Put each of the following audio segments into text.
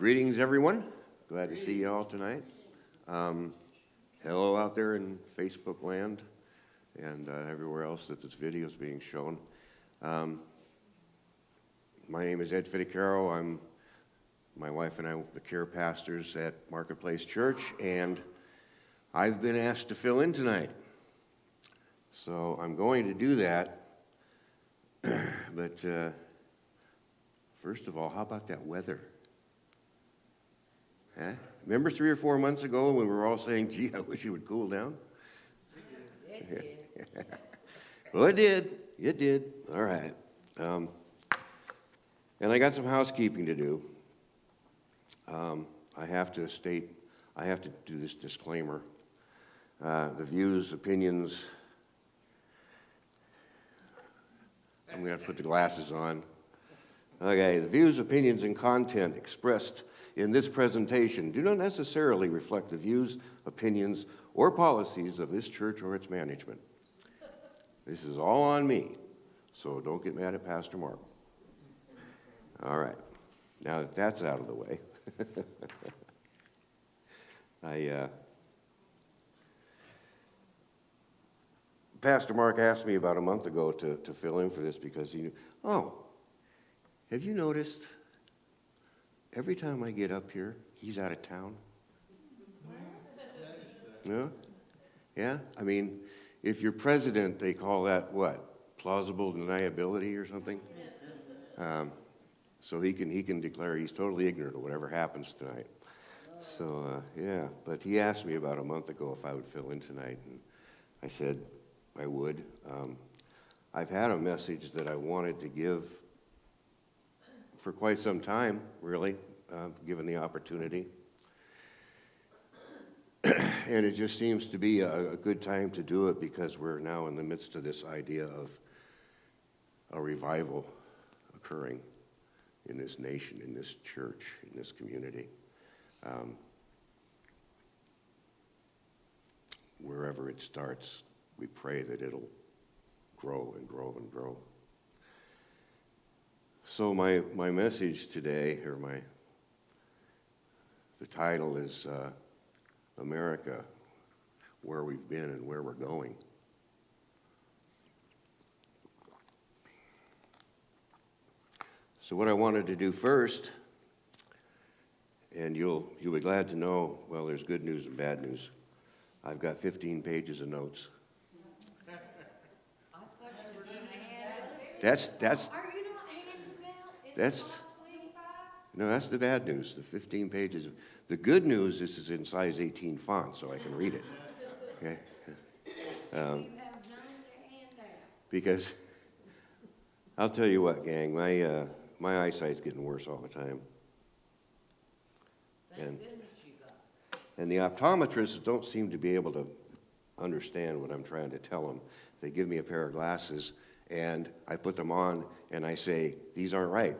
Greetings, everyone. Glad to see you all tonight. Hello out there in Facebook land and everywhere else that this video is being shown. My name is Ed Fidecaro. My wife and I are the care pastors at Marketplace Church, and I've been asked to fill in tonight. So I'm going to do that. But first of all, how about that weather? Huh? Remember 3 or 4 months ago when we were all saying, gee, I wish it would cool down? It did. Well, it did. It did. All right. And I got some housekeeping to do. I have to do this disclaimer. The views, opinions, I'm going to have to put the glasses on. Okay, the views, opinions, and content expressed in this presentation do not necessarily reflect the views, opinions, or policies of this church or its management. This is all on me, so don't get mad at Pastor Mark. All right, now that that's out of the way, Pastor Mark asked me about a month ago to fill in for this because he knew, have you noticed every time I get up here, he's out of town? No? Yeah? I mean, if you're president, they call that what? Plausible deniability or something? So he can declare he's totally ignorant of whatever happens tonight. So, yeah. But he asked me about a month ago if I would fill in tonight, and I said I would. I've had a message that I wanted to give for quite some time, really, given the opportunity. And it just seems to be a good time to do it because we're now in the midst of this idea of a revival occurring in this nation, in this church, in this community. Wherever it starts, we pray that it'll grow and grow and grow. So my message today, or the title is America, Where We've Been and Where We're Going. So what I wanted to do first, and you'll be glad to know, well, there's good news and bad news. I've got 15 pages of notes. I thought you were going to hand it. That's Are you not handing out? That's no, that's the bad news. The 15 pages. The good news is it's in size 18 font, so I can read it. Okay. You have none to hand out. Because I'll tell you what, gang, my eyesight's getting worse all the time. Thank goodness you got. And the optometrists don't seem to be able to understand what I'm trying to tell them. They give me a pair of glasses, and I put them on, and I say, these aren't right.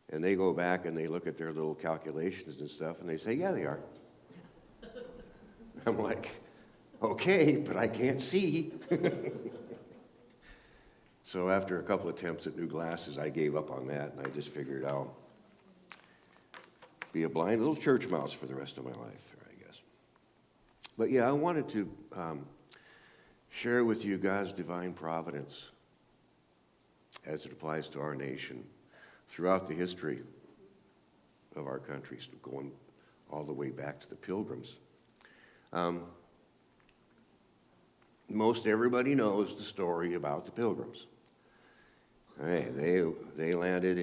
And they go back and they look at their little calculations and stuff, and they say, yeah, they are. I'm like, okay, but I can't see. So after a couple attempts at new glasses, I gave up on that, and I just figured I'll be a blind little church mouse for the rest of my life, I guess. But yeah, I wanted to share with you God's divine providence as it applies to our nation throughout the history of our country, going all the way back to the Pilgrims. Most everybody knows the story about the Pilgrims. Hey, they landed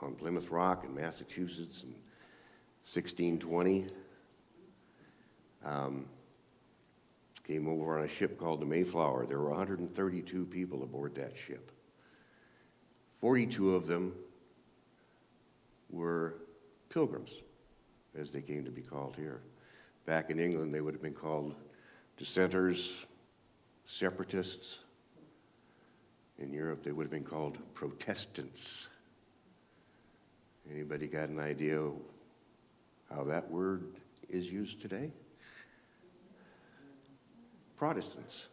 on Plymouth Rock in Massachusetts in 1620. Came over on a ship called the Mayflower. There were 132 people aboard that ship. 42 of them were pilgrims, as they came to be called here. Back in England, they would have been called dissenters, separatists. In Europe, they would have been called Protestants. Anybody got an idea how that word is used today? Protestants.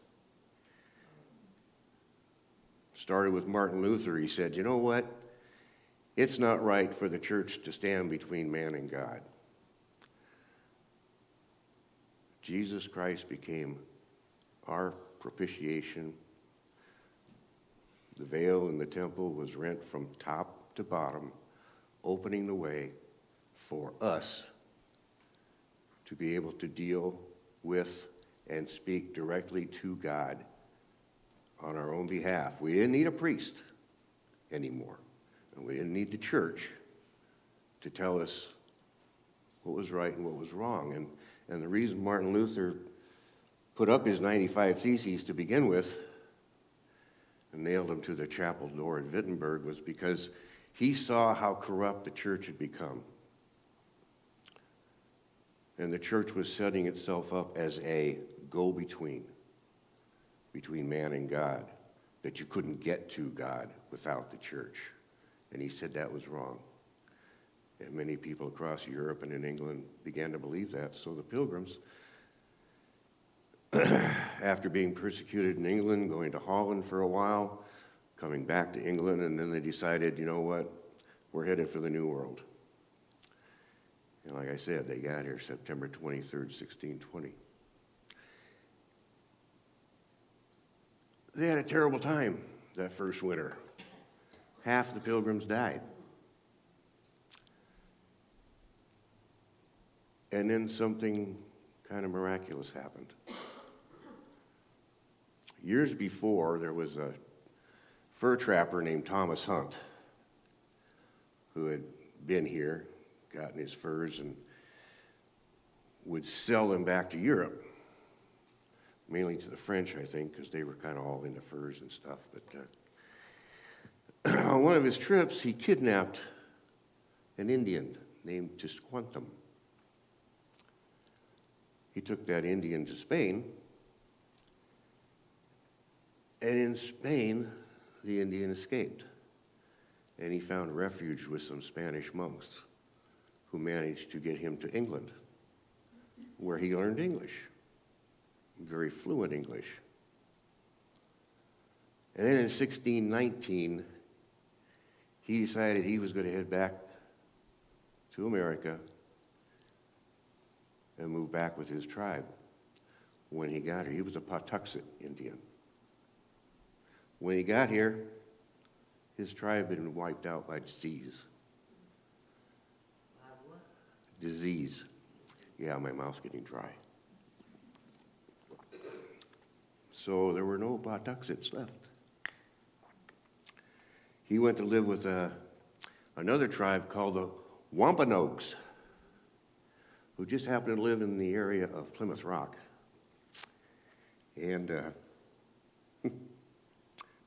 Started with Martin Luther. He said, you know what? It's not right for the church to stand between man and God. Jesus Christ became our propitiation. The veil in the temple was rent from top to bottom, opening the way for us to be able to deal with and speak directly to God on our own behalf. We didn't need a priest anymore, and we didn't need the church to tell us what was right and what was wrong. And the reason Martin Luther put up his 95 Theses to begin with and nailed them to the chapel door at Wittenberg was because he saw how corrupt the church had become. And the church was setting itself up as a go-between between man and God, that you couldn't get to God without the church. And he said that was wrong. And many people across Europe and in England began to believe that. So the Pilgrims, after being persecuted in England, going to Holland for a while, coming back to England, and then they decided, you know what, we're headed for the New World. And like I said, they got here September 23rd, 1620. They had a terrible time that first winter. Half the Pilgrims died. And then something kind of miraculous happened. Years before, there was a fur trapper named Thomas Hunt who had been here, gotten his furs, and would sell them back to Europe, mainly to the French, I think, because they were kind of all into furs and stuff. But on one of his trips, he kidnapped an Indian named Tisquantum. He took that Indian to Spain, and in Spain, the Indian escaped, and he found refuge with some Spanish monks who managed to get him to England, where he learned English, very fluent English. And then in 1619, he decided he was going to head back to America and move back with his tribe. When he got here, he was a Patuxet Indian. When he got here, his tribe had been wiped out by disease. By what? Disease. Yeah, my mouth's getting dry. So there were no Patuxets left. He went to live with another tribe called the Wampanoags, who just happened to live in the area of Plymouth Rock. And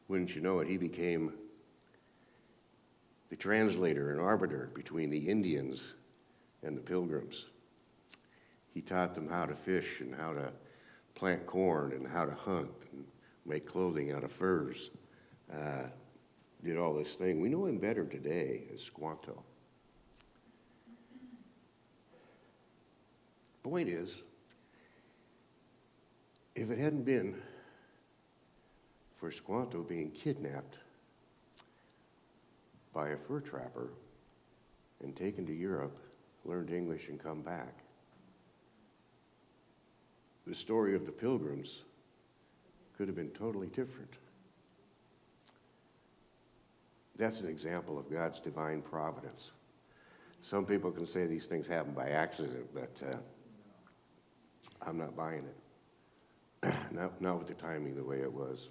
wouldn't you know it, he became the translator and arbiter between the Indians and the Pilgrims. He taught them how to fish and how to plant corn and how to hunt and make clothing out of furs. Did all this thing. We know him better today as Squanto. Point is, if it hadn't been for Squanto being kidnapped by a fur trapper and taken to Europe, learned English and come back, the story of the Pilgrims could have been totally different. That's an example of God's divine providence. Some people can say these things happen by accident, but I'm not buying it. Not with the timing the way it was.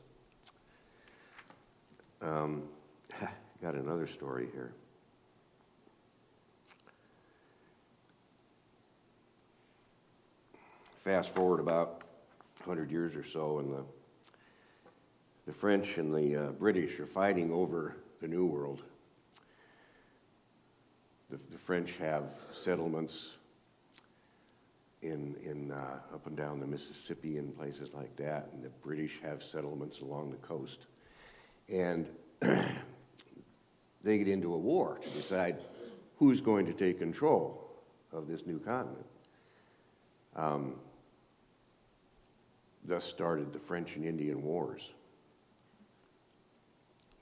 Got another story here. Fast forward about 100 years or so, and the French and the British are fighting over the New World. The French have settlements in up and down the Mississippi and places like that, and the British have settlements along the coast. And they get into a war to decide who's going to take control of this new continent. Thus started the French and Indian Wars.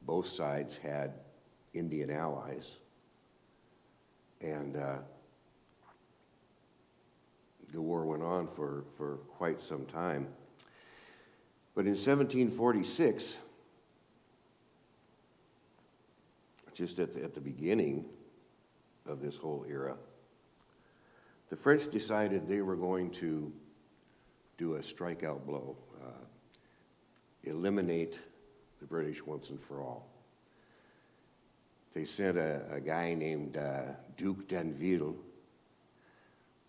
Both sides had Indian allies, And the war went on for quite some time. But in 1746, just at the beginning of this whole era, the French decided they were going to do a strikeout blow, eliminate the British once and for all. They sent a guy named Duc d'Anville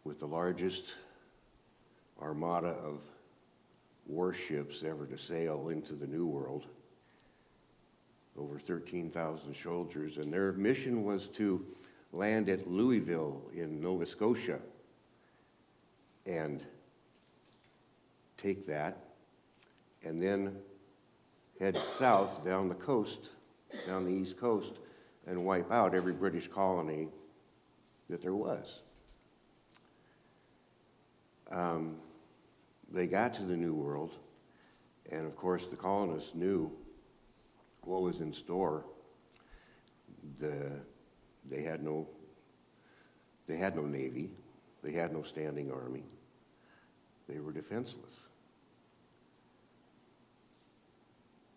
with the largest armada of warships ever to sail into the New World, over 13,000 soldiers, and their mission was to land at Louisville in Nova Scotia and take that, and then head south down the coast, down the east coast, and wipe out every British colony that there was. They got to the New World, and of course the colonists knew what was in store. They had no navy, they had no standing army, they were defenseless.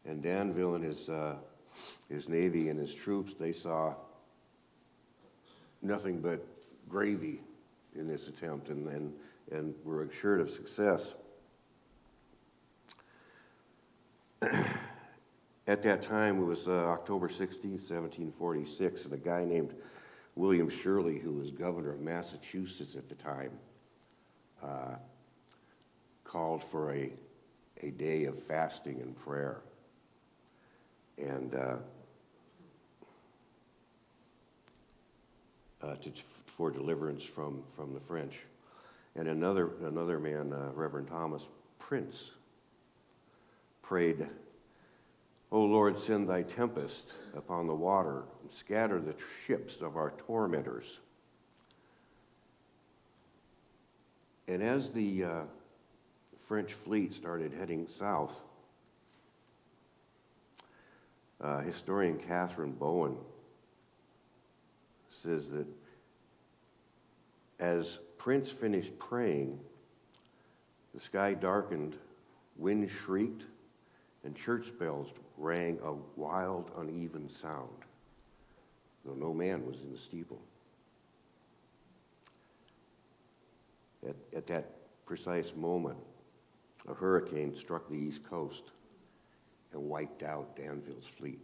And Danville and his navy and his troops, they saw nothing but gravy in this attempt, and were assured of success. At that time, it was October 16, 1746, and a guy named William Shirley, who was governor of Massachusetts at the time, called for a day of fasting and prayer. And for deliverance from the French. And another man, Reverend Thomas Prince, prayed, "O Lord, send thy tempest upon the water, and scatter the ships of our tormentors." And as the French fleet started heading south, historian Catherine Bowen says that as Prince finished praying, the sky darkened, wind shrieked, and church bells rang a wild, uneven sound, though no man was in the steeple. At that precise moment, a hurricane struck the East Coast and wiped out Danville's fleet.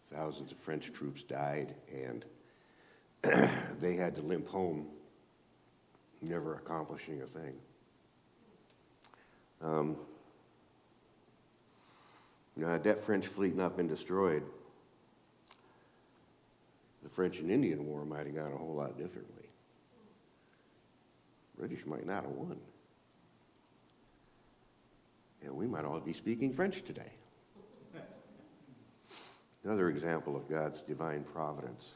Thousands of French troops died, and they had to limp home, never accomplishing a thing. Had that French fleet not been destroyed, the French and Indian War might have gone a whole lot differently. British might not have won. And we might all be speaking French today. Another example of God's divine providence.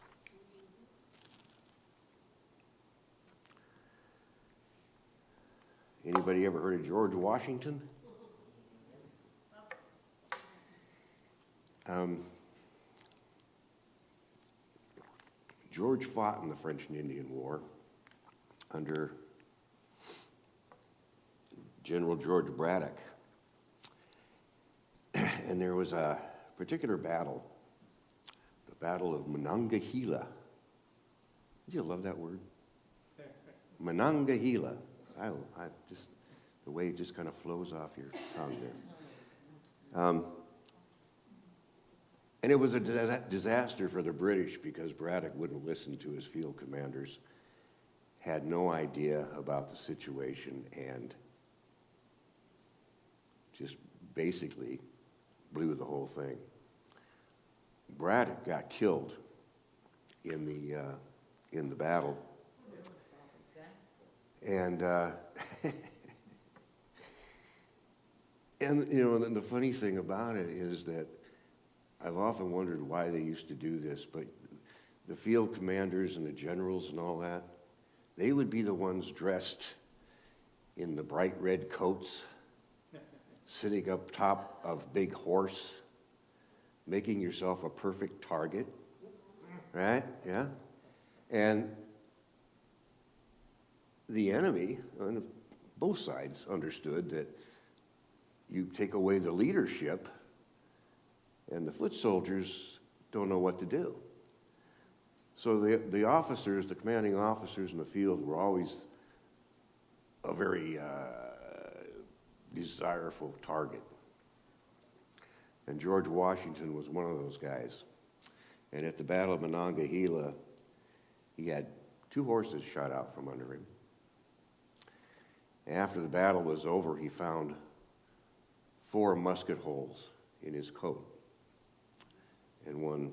Anybody ever heard of George Washington? George fought in the French and Indian War under General George Braddock. And there was a particular battle, the Battle of Monongahela. Do you love that word? Monongahela. I just, the way it just kind of flows off your tongue there. And it was a disaster for the British because Braddock wouldn't listen to his field commanders, had no idea about the situation, and just basically blew the whole thing. Braddock got killed in the battle, and and you know, and the funny thing about it is that I've often wondered why they used to do this, but the field commanders and the generals and all that, they would be the ones dressed in the bright red coats, sitting up top of big horse, making yourself a perfect target. right? Yeah. And the enemy, on both sides, understood that you take away the leadership, and the foot soldiers don't know what to do. So the officers, the commanding officers in the field, were always a very desirable target. And George Washington was one of those guys. And at the Battle of Monongahela, he had 2 horses shot out from under him. After the battle was over, he found 4 musket holes in his coat, and one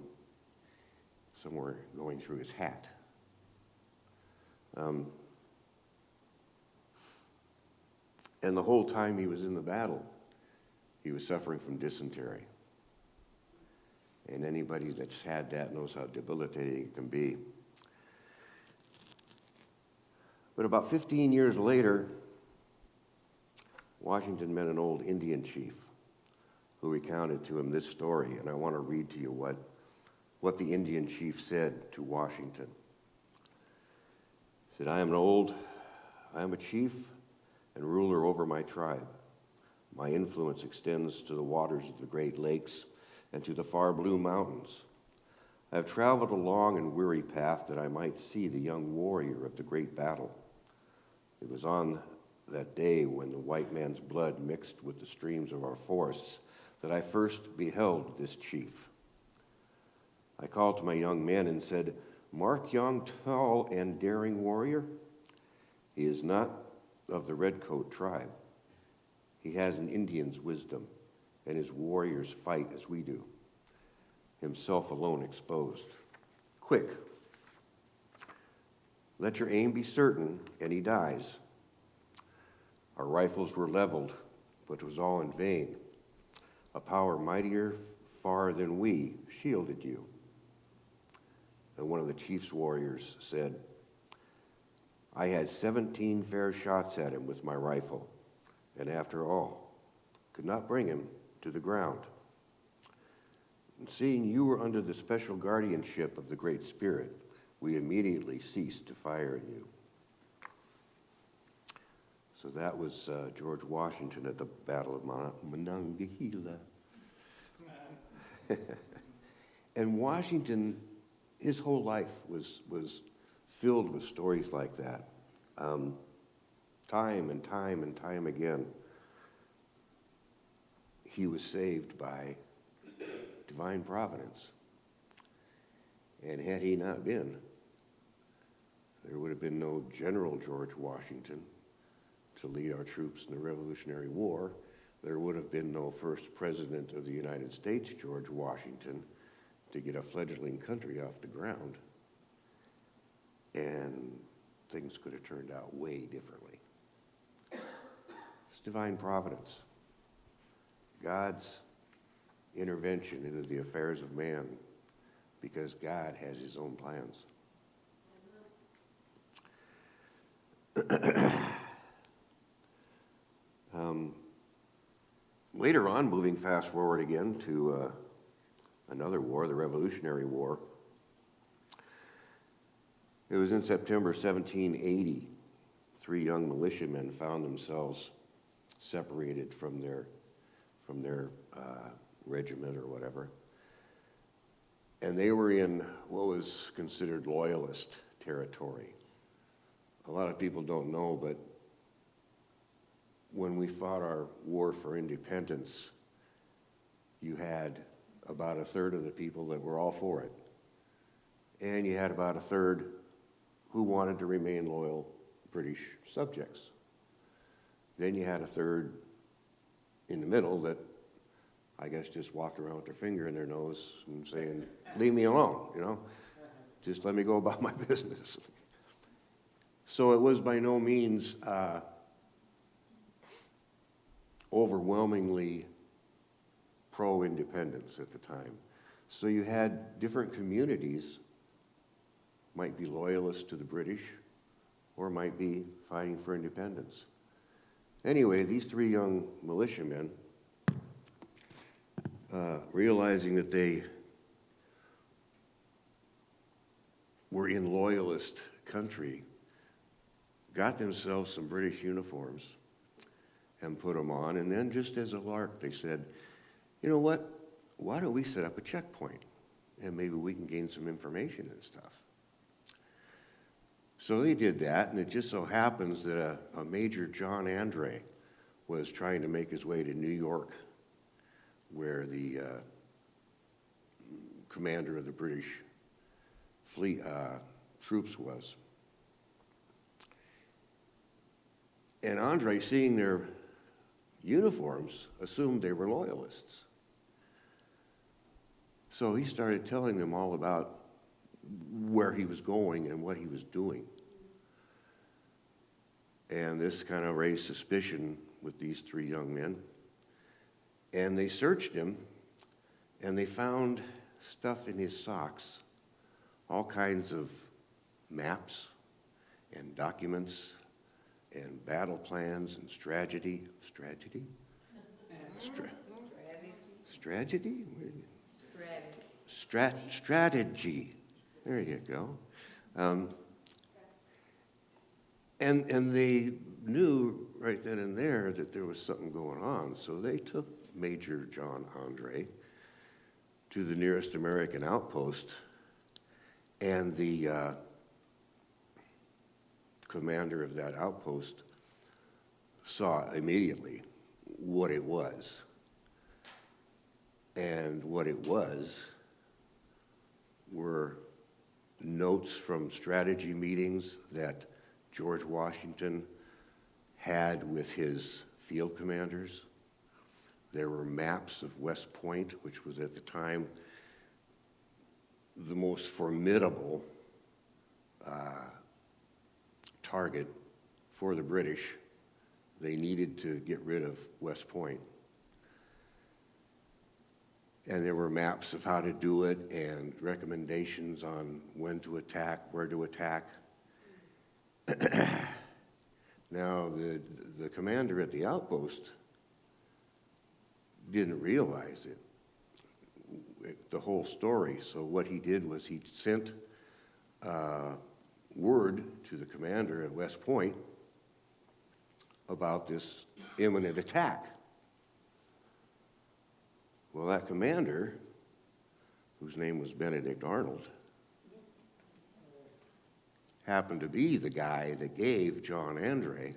somewhere going through his hat. And the whole time he was in the battle, he was suffering from dysentery. And anybody that's had that knows how debilitating it can be. But about 15 years later, Washington met an old Indian chief who recounted to him this story, and I want to read to you what the Indian chief said to Washington. He said, I am a chief and ruler over my tribe. My influence extends to the waters of the Great Lakes and to the far blue mountains. I have traveled a long and weary path that I might see the young warrior of the great battle. It was on that day when the white man's blood mixed with the streams of our forests that I first beheld this chief. I called to my young men and said, Mark yon tall and daring warrior. He is not of the redcoat tribe. He has an Indian's wisdom, and his warriors fight as we do, himself alone exposed. Quick, let your aim be certain, and he dies. Our rifles were leveled, but it was all in vain. A power mightier far than we shielded you. And one of the chief's warriors said, I had 17 fair shots at him with my rifle, and after all, could not bring him to the ground. And seeing you were under the special guardianship of the Great Spirit, we immediately ceased to fire at you. So that was George Washington at the Battle of Monongahela. And Washington, his whole life was filled with stories like that. Time and time and time again, he was saved by divine providence. And had he not been, there would have been no General George Washington to lead our troops in the Revolutionary War. There would have been no first president of the United States, George Washington, to get a fledgling country off the ground. And things could have turned out way differently. It's divine providence. God's intervention into the affairs of man, because God has his own plans. Later on, moving fast forward again to another war, the Revolutionary War. It was in September 1780. 3 young militiamen found themselves separated from their regiment or whatever. And they were in what was considered loyalist territory. A lot of people don't know, but when we fought our war for independence, you had about a third of the people that were all for it. And you had about a third who wanted to remain loyal British subjects. Then you had a third in the middle that I guess just walked around with their finger in their nose and saying, leave me alone, just let me go about my business. So it was by no means overwhelmingly pro-independence at the time. So you had different communities, might be loyalists to the British, or might be fighting for independence. Anyway, these 3 young militiamen, realizing that they were in loyalist country got themselves some British uniforms and put them on, and then just as a lark, they said, you know what, why don't we set up a checkpoint, and maybe we can gain some information and stuff. So they did that, and it just so happens that a Major John Andre was trying to make his way to New York, where the commander of the British fleet troops was. And Andre, seeing their uniforms, assumed they were loyalists. So he started telling them all about where he was going and what he was doing. And this kind of raised suspicion with these three young men. And they searched him, and they found stuff in his socks, all kinds of maps and documents and battle plans and strategy. Strategy? Strategy? Strategy. There you go. And they knew right then and there that there was something going on, so they took Major John Andre to the nearest American outpost, and the commander of that outpost saw immediately what it was. And what it was were notes from strategy meetings that George Washington had with his field commanders. There were maps of West Point, which was at the time the most formidable target for the British. They needed to get rid of West Point. And there were maps of how to do it and recommendations on when to attack, where to attack. Now, the commander at the outpost didn't realize the whole story. So what he did was he sent word to the commander at West Point about this imminent attack. Well, that commander, whose name was Benedict Arnold, happened to be the guy that gave John Andre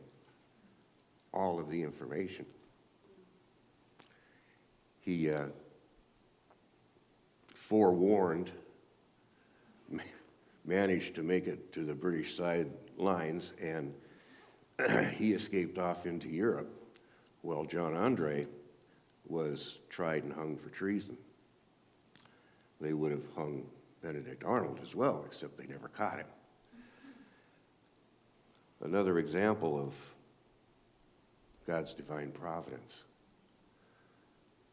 all of the information. He forewarned, managed to make it to the British side lines, and he escaped off into Europe, while John Andre was tried and hung for treason. They would have hung Benedict Arnold as well, except they never caught him. Another example of God's divine providence.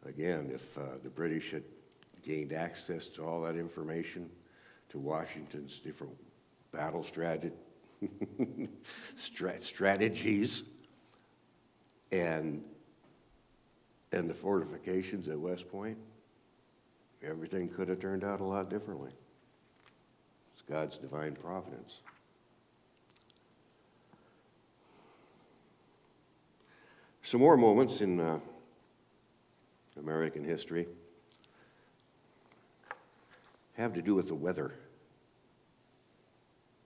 Again, if the British had gained access to all that information, to Washington's different battle strategies, and the fortifications at West Point, everything could have turned out a lot differently. It's God's divine providence. Some more moments in American history have to do with the weather.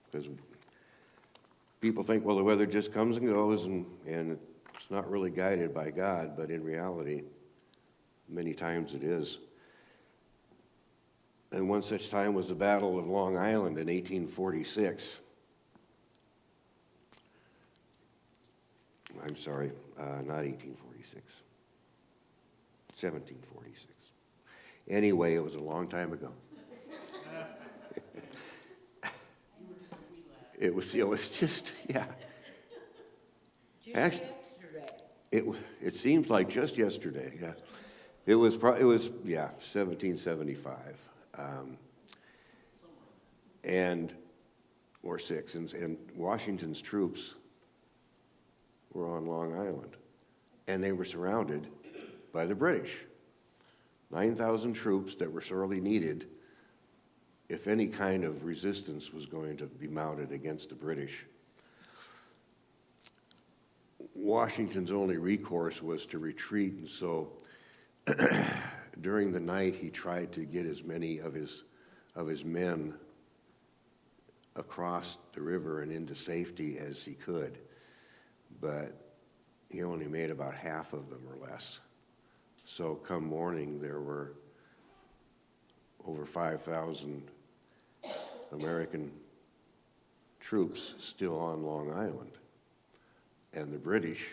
Because people think, well, the weather just comes and goes, and it's not really guided by God, but in reality, many times it is. And one such time was the Battle of Long Island in 1846. I'm sorry, not 1846, 1746. Anyway, it was a long time ago. It was just, yeah. Just yesterday. It seems like just yesterday, yeah. It was 1775. Or six, and Washington's troops were on Long Island, and they were surrounded by the British. 9,000 troops that were sorely needed if any kind of resistance was going to be mounted against the British, Washington's only recourse was to retreat, and so during the night he tried to get as many of his men across the river and into safety as he could, but he only made about half of them or less. So come morning, there were over 5,000 American troops still on Long Island, and the British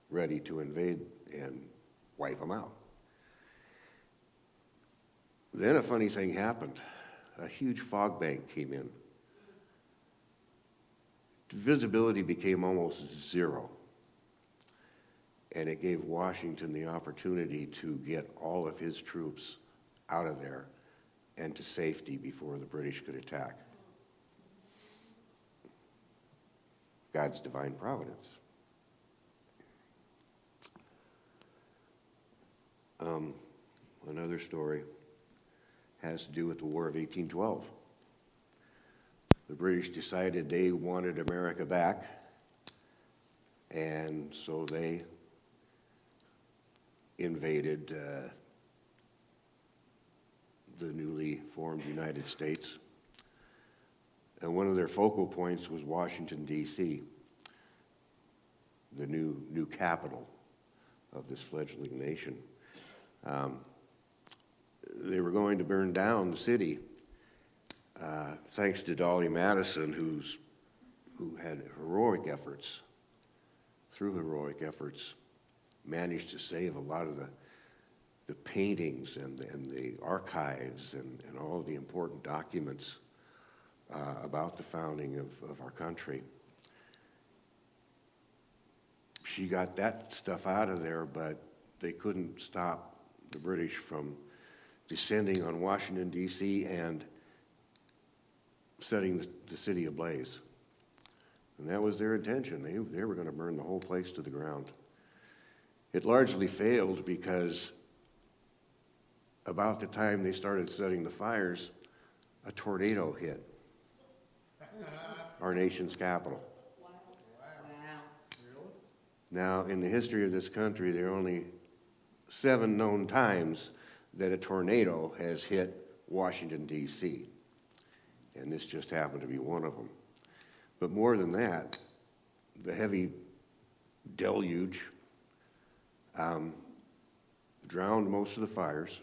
ready to invade and wipe them out. Then a funny thing happened. A huge fog bank came in. Visibility became almost zero. And it gave Washington the opportunity to get all of his troops out of there and to safety before the British could attack. God's divine providence. Another story has to do with the War of 1812. The British decided they wanted America back, and so they invaded the newly formed United States. And one of their focal points was Washington, D.C., the new capital of this fledgling nation. They were going to burn down the city, thanks to Dolly Madison, who had through heroic efforts, managed to save a lot of the paintings and the archives and all of the important documents about the founding of our country. She got that stuff out of there, but they couldn't stop the British from descending on Washington, D.C. and setting the city ablaze. And that was their intention. They were going to burn the whole place to the ground. It largely failed because about the time they started setting the fires, a tornado hit our nation's capital. Wow. Now, in the history of this country, there are only 7 known times that a tornado has hit Washington, D.C., and this just happened to be one of them. But more than that, the heavy deluge drowned most of the fires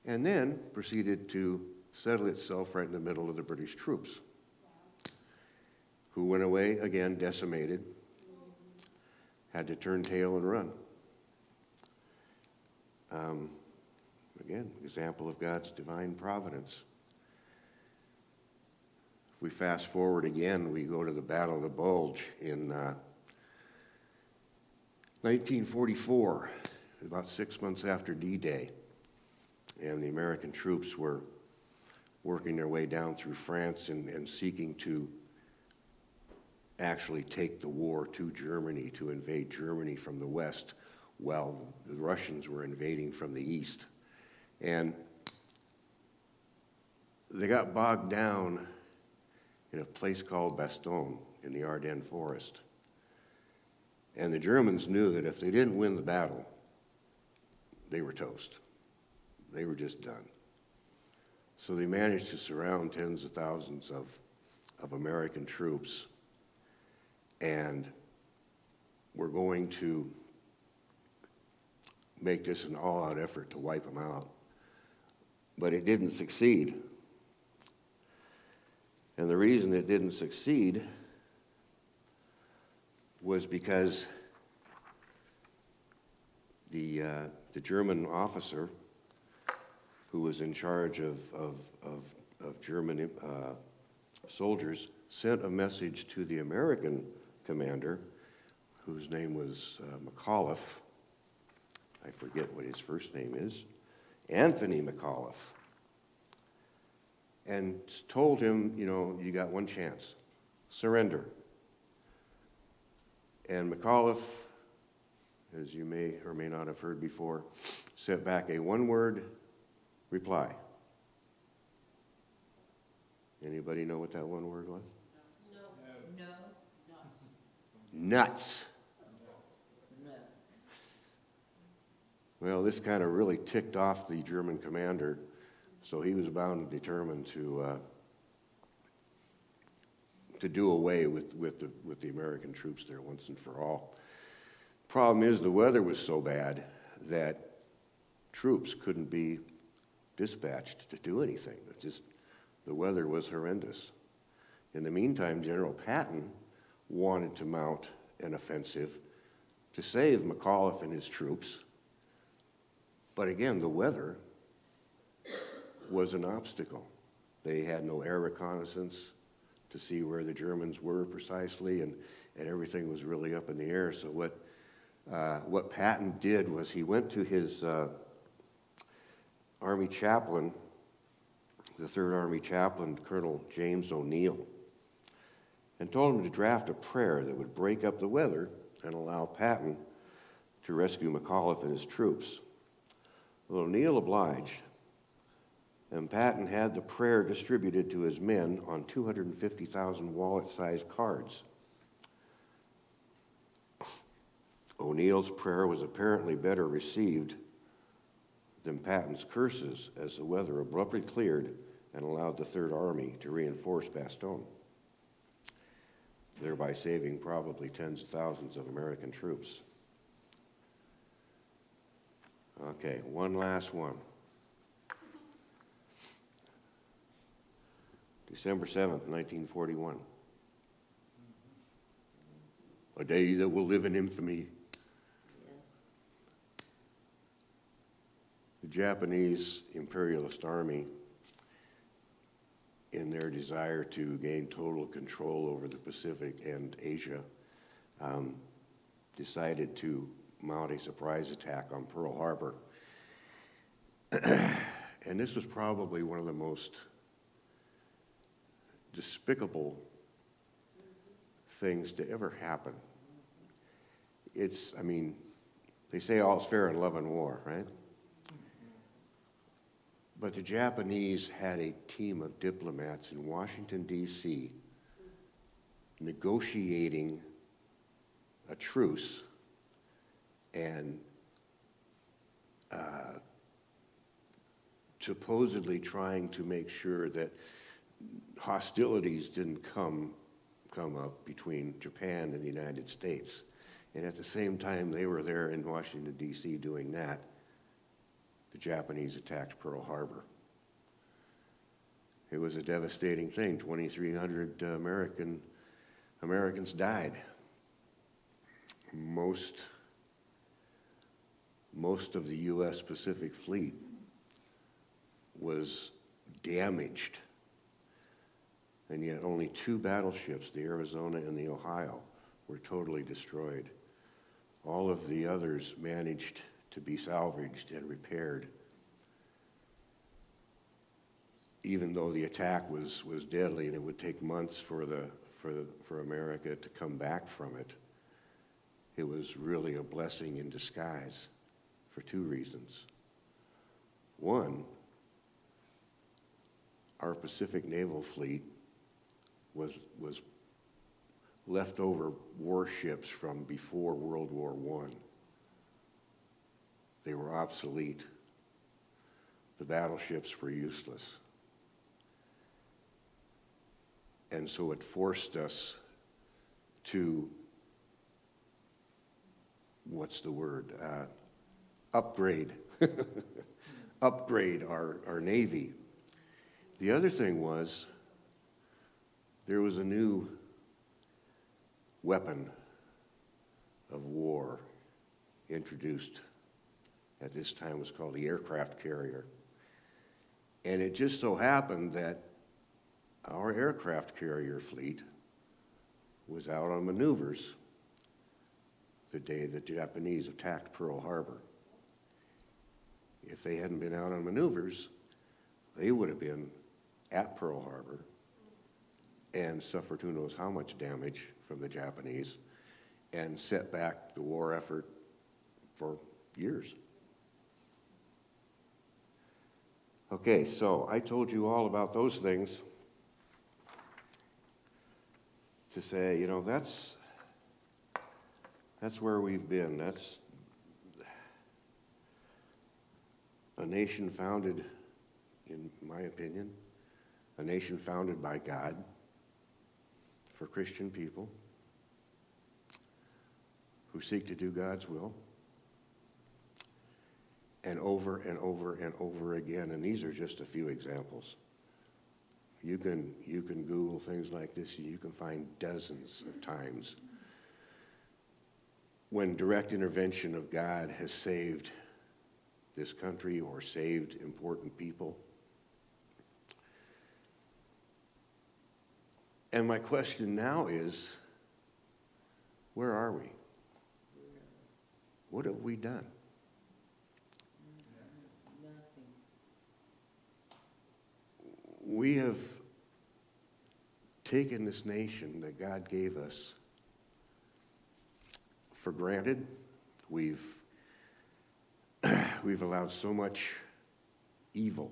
and then proceeded to settle itself right in the middle of the British troops, who went away again decimated, had to turn tail and run. Again, example of God's divine providence. If we fast forward again, we go to the Battle of the Bulge in 1944, about 6 months after D-Day, and the American troops were working their way down through France and seeking to actually take the war to Germany, to invade Germany from the west, while the Russians were invading from the east. And they got bogged down in a place called Bastogne in the Ardennes forest. And the Germans knew that if they didn't win the battle, they were toast. They were just done. So they managed to surround tens of thousands of American troops, and were going to make this an all-out effort to wipe them out. But it didn't succeed. And the reason it didn't succeed was because the German officer who was in charge of German soldiers sent a message to the American commander, whose name was McAuliffe. I forget what his first name is, Anthony McAuliffe, and told him, you got one chance, surrender. And McAuliffe, as you may or may not have heard before, sent back a one-word reply: Anybody know what that one word was? No. No. Nuts. No. Well, this kind of really ticked off the German commander, so he was bound and determined to do away with the American troops there once and for all. Problem is, the weather was so bad that troops couldn't be dispatched to do anything. The weather was horrendous. In the meantime, General Patton wanted to mount an offensive to save McAuliffe and his troops. But again, the weather was an obstacle. They had no air reconnaissance to see where the Germans were precisely, and everything was really up in the air. So what Patton did was he went to his Army chaplain, the 3rd Army chaplain, Colonel James O'Neill, and told him to draft a prayer that would break up the weather and allow Patton to rescue McAuliffe and his troops. Well, O'Neill obliged, and Patton had the prayer distributed to his men on 250,000 wallet-sized cards. O'Neill's prayer was apparently better received than Patton's curses, as the weather abruptly cleared and allowed the 3rd Army to reinforce Bastogne, thereby saving probably tens of thousands of American troops. Okay, one last one. December 7th, 1941. A day that will live in infamy. The Japanese imperialist army, in their desire to gain total control over the Pacific and Asia, decided to mount a surprise attack on Pearl Harbor. And this was probably one of the most despicable things to ever happen. I mean, they say all's fair in love and war, right? But the Japanese had a team of diplomats in Washington, D.C., negotiating a truce and supposedly trying to make sure that hostilities didn't come up between Japan and the United States. And at the same time they were there in Washington, D.C. doing that, the Japanese attacked Pearl Harbor. It was a devastating thing. 2,300 Americans died. Most of the U.S. Pacific Fleet was damaged, and yet only 2 battleships, the Arizona and the Ohio, were totally destroyed. All of the others managed to be salvaged and repaired, even though the attack was deadly and it would take months for America to come back from it. It was really a blessing in disguise for 2 reasons. One, our Pacific Naval Fleet was leftover warships from before World War I. They were obsolete. The battleships were useless. And so it forced us to, upgrade. Upgrade our Navy. The other thing was, there was a new weapon of war introduced at this time. It was called the aircraft carrier. And it just so happened that our aircraft carrier fleet was out on maneuvers the day the Japanese attacked Pearl Harbor. If they hadn't been out on maneuvers, they would have been at Pearl Harbor and suffered who knows how much damage from the Japanese and set back the war effort for years. Okay, so I told you all about those things. to say, you know, that's where we've been. That's a nation founded, in my opinion, a nation founded by God for Christian people who seek to do God's will. And over and over and over again, and these are just a few examples. You can Google things like this, and you can find dozens of times when direct intervention of God has saved this country or saved important people. And my question now is, where are we? What have we done? Nothing. We have taken this nation that God gave us for granted. We've allowed so much evil.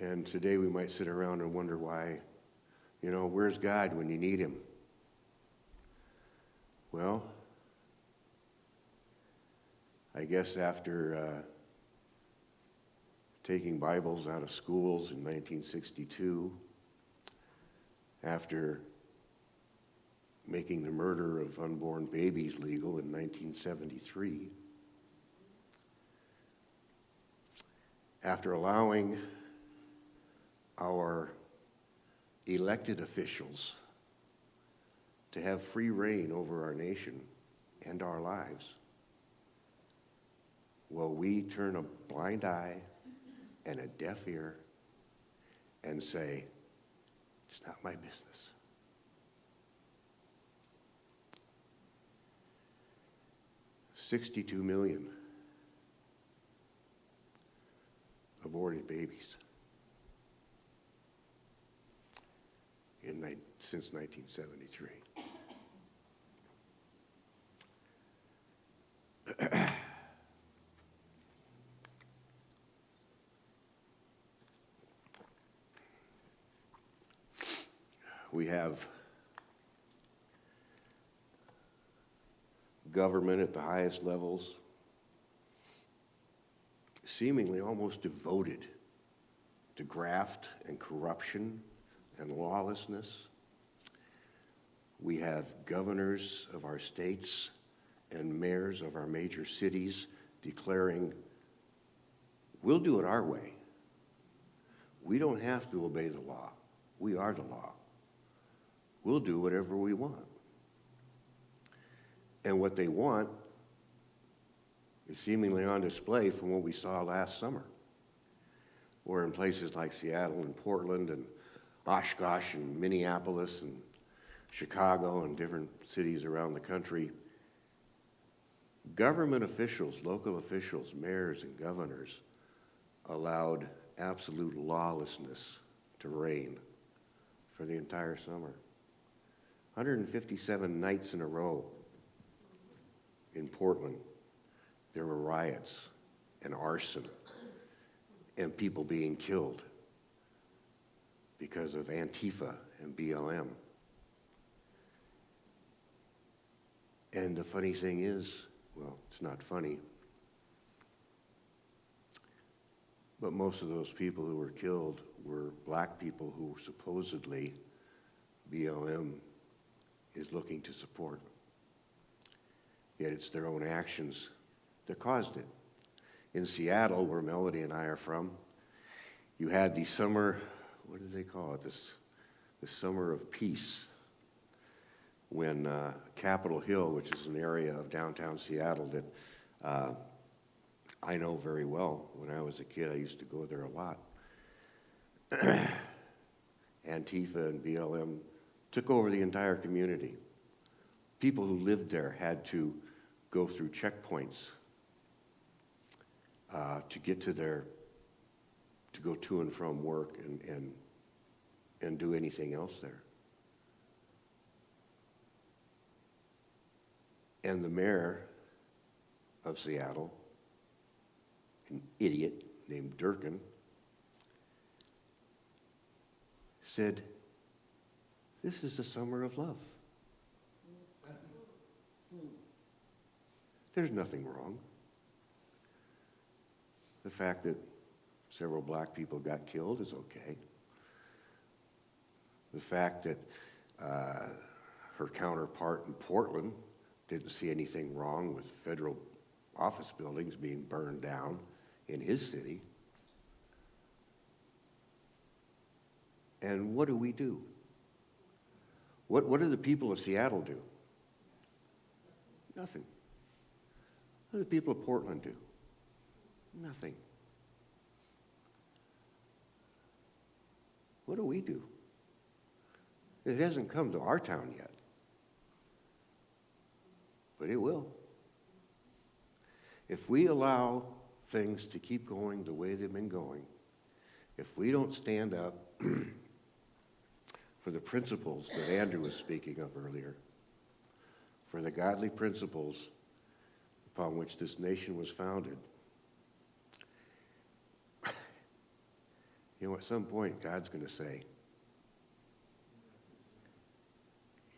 And today we might sit around and wonder why, you know, where's God when you need him? Well, I guess after taking Bibles out of schools in 1962, after making the murder of unborn babies legal in 1973, after allowing our elected officials to have free reign over our nation and our lives, will we turn a blind eye and a deaf ear and say, it's not my business? $62 million aborted babies since 1973. We have government at the highest levels seemingly almost devoted to graft and corruption and lawlessness. We have governors of our states and mayors of our major cities declaring, we'll do it our way. We don't have to obey the law. We are the law. We'll do whatever we want. And what they want is seemingly on display from what we saw last summer, or in places like Seattle and Portland and Oshkosh and Minneapolis and Chicago and different cities around the country. Government officials, local officials, mayors and governors allowed absolute lawlessness to reign for the entire summer. 157 nights in a row in Portland, there were riots and arson and people being killed because of Antifa and BLM. And the funny thing is, well, it's not funny, but most of those people who were killed were black people who supposedly BLM is looking to support. Yet it's their own actions that caused it. In Seattle, where Melody and I are from, you had the summer, what did they call it, this summer of peace, when Capitol Hill, which is an area of downtown Seattle that I know very well. When I was a kid, I used to go there a lot. Antifa and BLM took over the entire community. People who lived there had to go through checkpoints to get to go to and from work and do anything else there. And the mayor of Seattle, an idiot named Durkin, said, "This is the summer of love." There's nothing wrong. The fact that several black people got killed is okay. The fact that her counterpart in Portland didn't see anything wrong with federal office buildings being burned down in his city. And what do we do? What do the people of Seattle do? Nothing. What do the people of Portland do? Nothing. What do we do? It hasn't come to our town yet, but it will. If we allow things to keep going the way they've been going, if we don't stand up for the principles that Andrew was speaking of earlier, for the godly principles upon which this nation was founded, you know, at some point, God's going to say,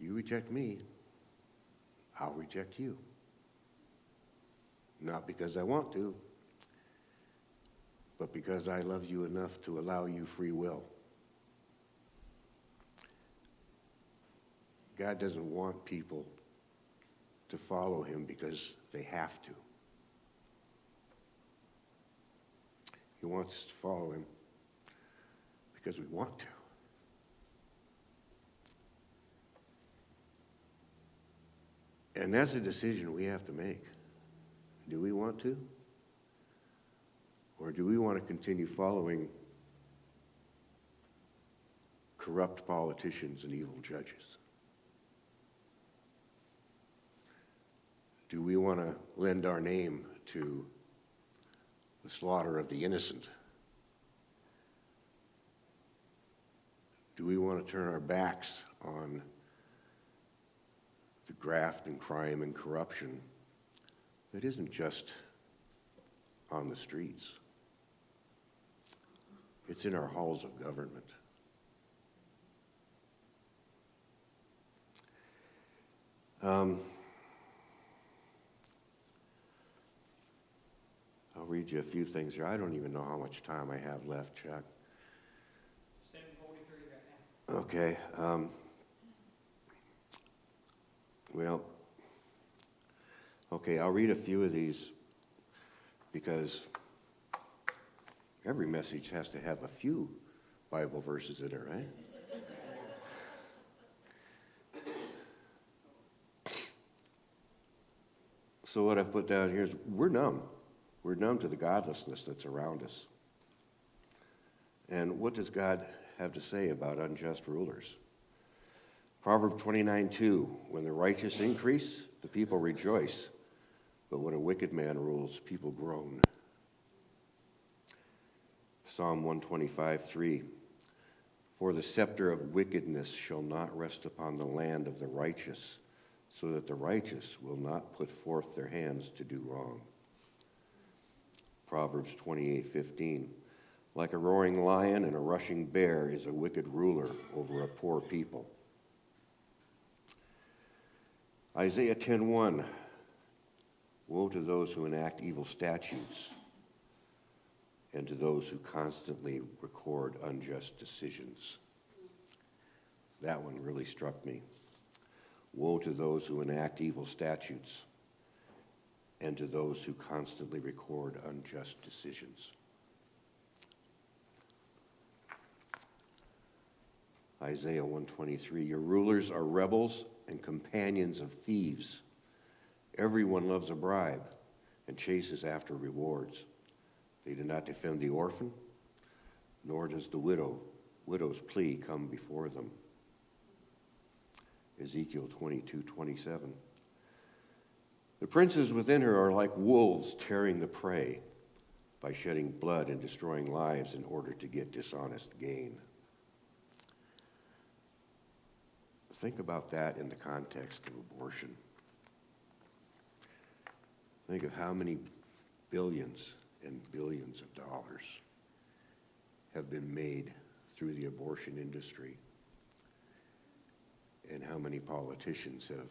"You reject me, I'll reject you." Not because I want to, but because I love you enough to allow you free will. God doesn't want people to follow him because they have to. He wants us to follow him because we want to. And that's a decision we have to make. Do we want to? Or do we want to continue following corrupt politicians and evil judges? Do we want to lend our name to the slaughter of the innocent? Do we want to turn our backs on the graft and crime and corruption that isn't just on the streets? It's in our halls of government. I'll read you a few things here. I don't even know how much time I have left, Chuck. 7:43 right now. Okay. I'll read a few of these because every message has to have a few Bible verses in it, right? So what I've put down here is we're numb. We're numb to the godlessness that's around us. And what does God have to say about unjust rulers? Proverbs 29:2, when the righteous increase, the people rejoice, but when a wicked man rules, people groan. Psalm 125:3, for the scepter of wickedness shall not rest upon the land of the righteous, so that the righteous will not put forth their hands to do wrong. Proverbs 28:15, like a roaring lion and a rushing bear is a wicked ruler over a poor people. Isaiah 10:1, woe to those who enact evil statutes and to those who constantly record unjust decisions. That one really struck me. Woe to those who enact evil statutes and to those who constantly record unjust decisions. Isaiah 123, your rulers are rebels and companions of thieves. Everyone loves a bribe and chases after rewards. They do not defend the orphan, nor does the widow's plea come before them. Ezekiel 22:27. The princes within her are like wolves tearing the prey by shedding blood and destroying lives in order to get dishonest gain. Think about that in the context of abortion. Think of how many billions and billions of dollars have been made through the abortion industry, and how many politicians have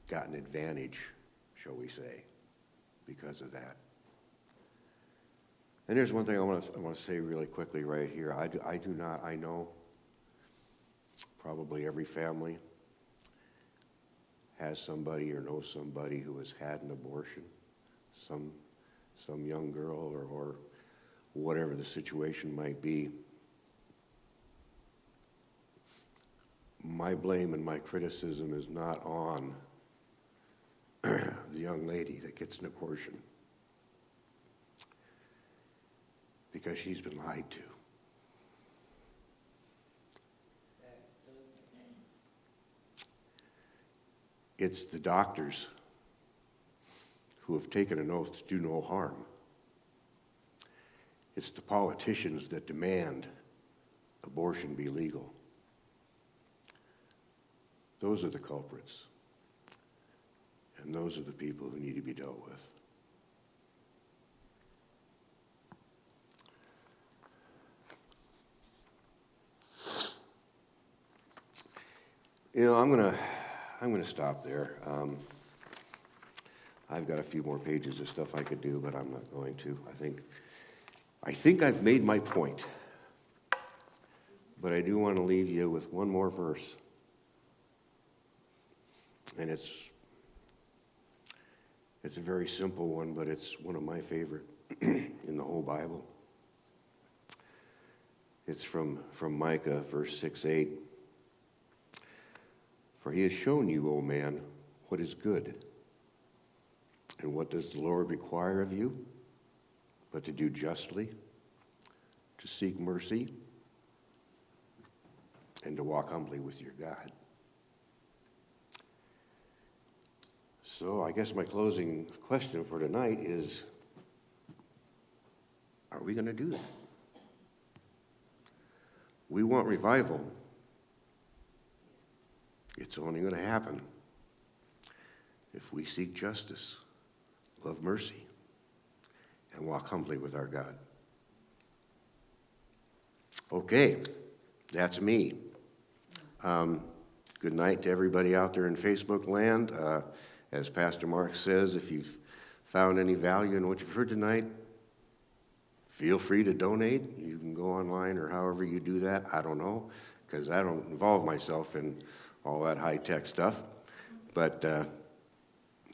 gotten advantage, shall we say, because of that. And there's one thing I want to say really quickly right here. I know probably every family has somebody or knows somebody who has had an abortion, some young girl or whatever the situation might be. My blame and my criticism is not on the young lady that gets an abortion, because she's been lied to. It's the doctors who have taken an oath to do no harm. It's the politicians that demand abortion be legal. Those are the culprits. And those are the people who need to be dealt with. You know, I'm gonna stop there. I've got a few more pages of stuff I could do, but I'm not going to. I think I've made my point. But I do want to leave you with one more verse. And it's a very simple one, but it's one of my favorite in the whole Bible. It's from Micah, verse 6-8. For he has shown you, O man, what is good. And what does the Lord require of you? But to do justly, to seek mercy, and to walk humbly with your God. So I guess my closing question for tonight is, are we going to do that? We want revival. It's only going to happen if we seek justice, love mercy, and walk humbly with our God. Okay, that's me. Good night to everybody out there in Facebook land. As Pastor Mark says, if you've found any value in what you've heard tonight, feel free to donate. You can go online or however you do that. I don't know, because I don't involve myself in all that high-tech stuff. But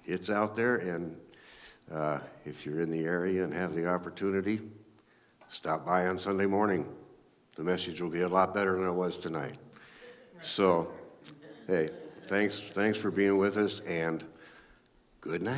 it's out there, and if you're in the area and have the opportunity, stop by on Sunday morning. The message will be a lot better than it was tonight. So, hey, thanks for being with us, and good night.